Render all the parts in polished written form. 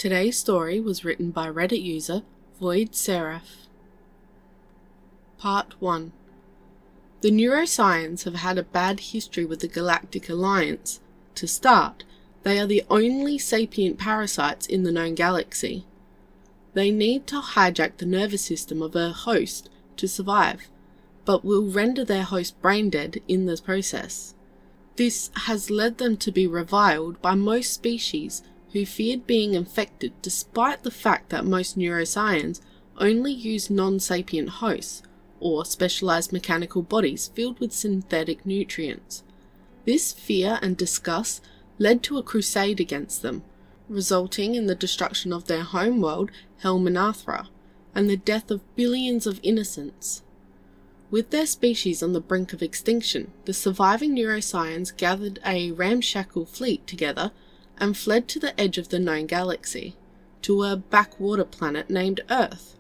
Today's story was written by Reddit user Void Seraph. Part 1. The neuroscience have had a bad history with the Galactic Alliance. To start, they are the only sapient parasites in the known galaxy. They need to hijack the nervous system of a host to survive, but will render their host brain dead in the process. This has led them to be reviled by most species who feared being infected, despite the fact that most neuroscience only use non-sapient hosts, or specialized mechanical bodies filled with synthetic nutrients. This fear and disgust led to a crusade against them, resulting in the destruction of their homeworld, Helminathra, and the death of billions of innocents. With their species on the brink of extinction, the surviving neuroscience gathered a ramshackle fleet together and fled to the edge of the known galaxy, to a backwater planet named Earth.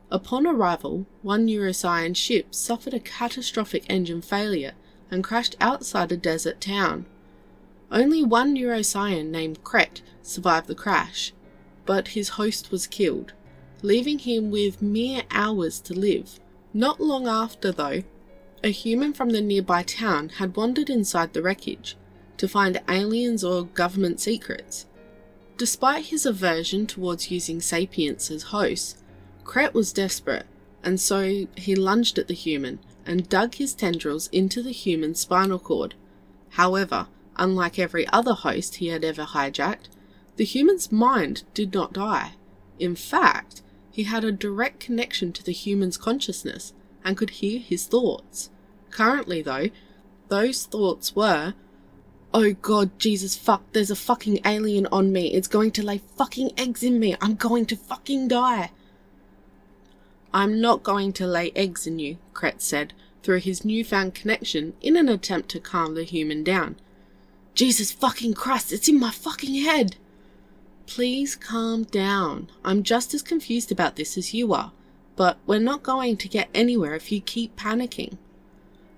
Upon arrival, one neuroscience ship suffered a catastrophic engine failure and crashed outside a desert town. Only one neuroscience named Kret survived the crash, but his host was killed, leaving him with mere hours to live. Not long after, though, a human from the nearby town had wandered inside the wreckage to find aliens or government secrets. Despite his aversion towards using sapients as hosts, Kret was desperate, and so he lunged at the human and dug his tendrils into the human's spinal cord. However, unlike every other host he had ever hijacked, the human's mind did not die. In fact, he had a direct connection to the human's consciousness and could hear his thoughts. Currently, though, those thoughts were, "Oh god, Jesus fuck, there's a fucking alien on me, it's going to lay fucking eggs in me, I'm going to fucking die." "I'm not going to lay eggs in you," Kret said, through his newfound connection in an attempt to calm the human down. "Jesus fucking Christ, it's in my fucking head!" "Please calm down. I'm just as confused about this as you are, but we're not going to get anywhere if you keep panicking."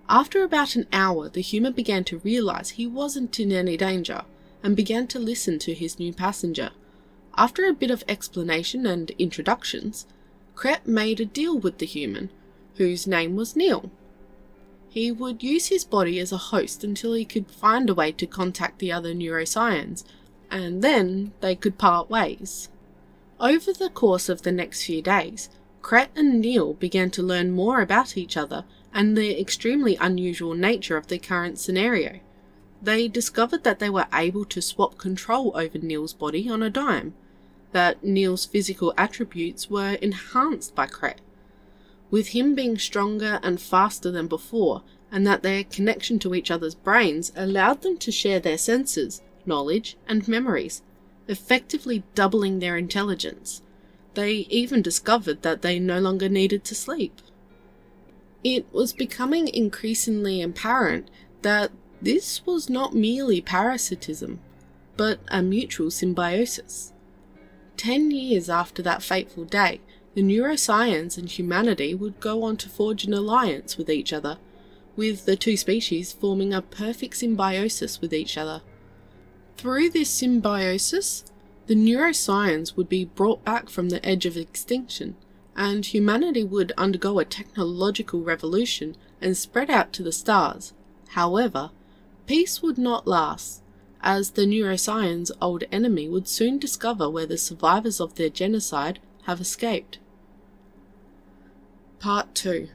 After about an hour, the human began to realize he wasn't in any danger, and began to listen to his new passenger. After a bit of explanation and introductions, Kret made a deal with the human, whose name was Neil. He would use his body as a host until he could find a way to contact the other neuroscience, and then they could part ways. Over the course of the next few days, Kret and Neil began to learn more about each other and the extremely unusual nature of the current scenario. They discovered that they were able to swap control over Neil's body on a dime, that Neil's physical attributes were enhanced by Kret, with him being stronger and faster than before, and that their connection to each other's brains allowed them to share their senses, knowledge, and memories, effectively doubling their intelligence. They even discovered that they no longer needed to sleep. It was becoming increasingly apparent that this was not merely parasitism, but a mutual symbiosis. 10 years after that fateful day, the neuroscience and humanity would go on to forge an alliance with each other, with the two species forming a perfect symbiosis with each other. Through this symbiosis, the neuroscience would be brought back from the edge of extinction, and humanity would undergo a technological revolution and spread out to the stars. However, peace would not last, as the neuroscience's old enemy would soon discover where the survivors of their genocide have escaped. Part 2.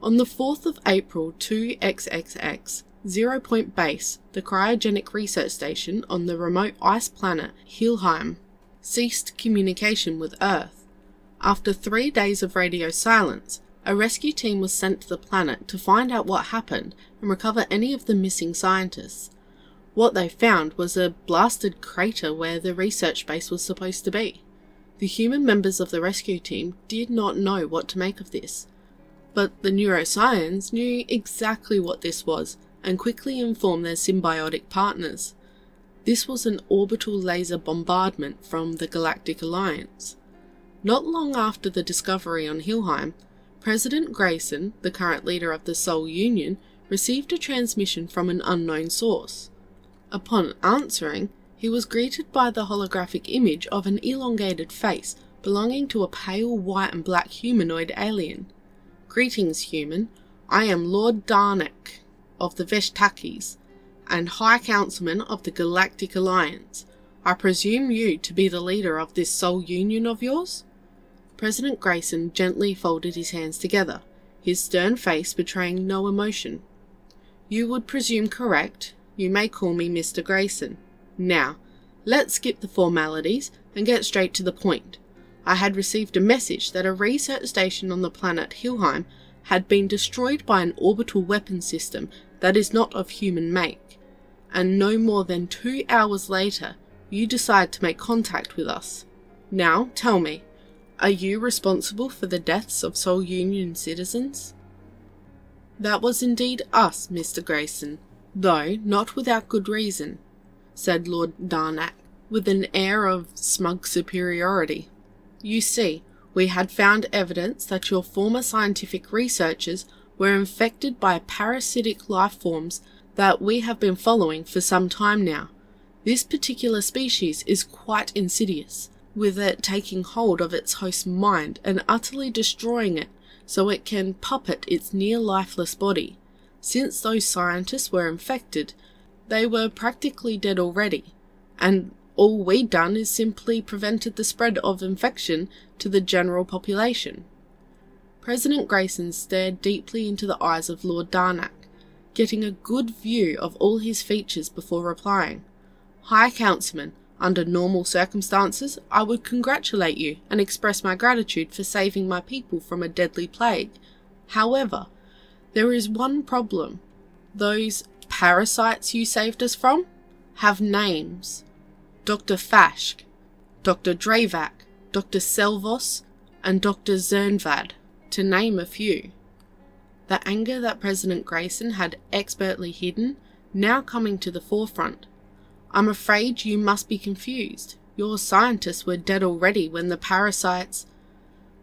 On the 4th of April 2XXX, 0 Point Base, the cryogenic research station on the remote ice planet Helheim, ceased communication with Earth. After 3 days of radio silence, a rescue team was sent to the planet to find out what happened and recover any of the missing scientists. What they found was a blasted crater where the research base was supposed to be. The human members of the rescue team did not know what to make of this, but the neuroscience knew exactly what this was and quickly informed their symbiotic partners. This was an orbital laser bombardment from the Galactic Alliance. Not long after the discovery on Helheim, President Grayson, the current leader of the Sol Union, received a transmission from an unknown source. Upon answering, He was greeted by the holographic image of an elongated face belonging to a pale white and black humanoid alien. "Greetings, human. I am Lord Darnak of the Veshtakis, and High Councilman of the Galactic Alliance. I presume you to be the leader of this soul union of yours?" President Grayson gently folded his hands together, his stern face betraying no emotion. "You would presume correct. You may call me Mr. Grayson. Now, let's skip the formalities and get straight to the point. I had received a message that a research station on the planet Hilheim had been destroyed by an orbital weapon system that is not of human make, and no more than 2 hours later, you decide to make contact with us. Now, tell me, are you responsible for the deaths of Soul Union citizens?" "That was indeed us, Mr. Grayson, though not without good reason," said Lord Darnak, with an air of smug superiority. "You see, we had found evidence that your former scientific researchers were infected by parasitic life forms that we have been following for some time now. This particular species is quite insidious, with it taking hold of its host's mind and utterly destroying it so it can puppet its near-lifeless body. Since those scientists were infected, they were practically dead already, and all we'd done is simply prevented the spread of infection to the general population." President Grayson stared deeply into the eyes of Lord Darnak, getting a good view of all his features before replying. "High Councilman, under normal circumstances, I would congratulate you and express my gratitude for saving my people from a deadly plague. However, there is one problem. Those parasites you saved us from have names. Dr. Fashk, Dr. Dravak, Dr. Selvos, and Dr. Zernvad, to name a few." The anger that President Grayson had expertly hidden now coming to the forefront. "I'm afraid you must be confused. Your scientists were dead already when the parasites—"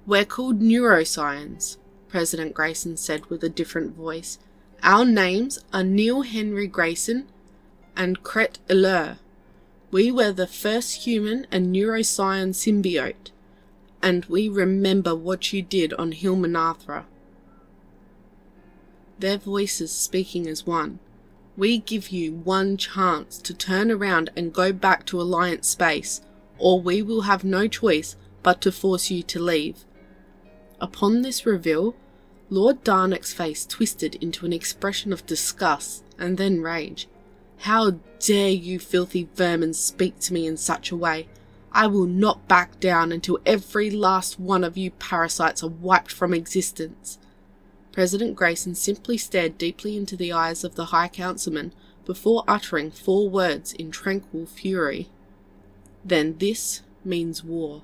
"We're called neuroscience," President Grayson said with a different voice. "Our names are Neil Henry Grayson and Kret Elur. We were the first human and neuroscience symbiote, and we remember what you did on Hilmanathra." Their voices speaking as one. "We give you one chance to turn around and go back to Alliance space, or we will have no choice but to force you to leave." Upon this reveal, Lord Darnak's face twisted into an expression of disgust and then rage. "How dare you filthy vermin speak to me in such a way? I will not back down until every last one of you parasites are wiped from existence." President Grayson simply stared deeply into the eyes of the High Councilman before uttering 4 words in tranquil fury. "Then this means war."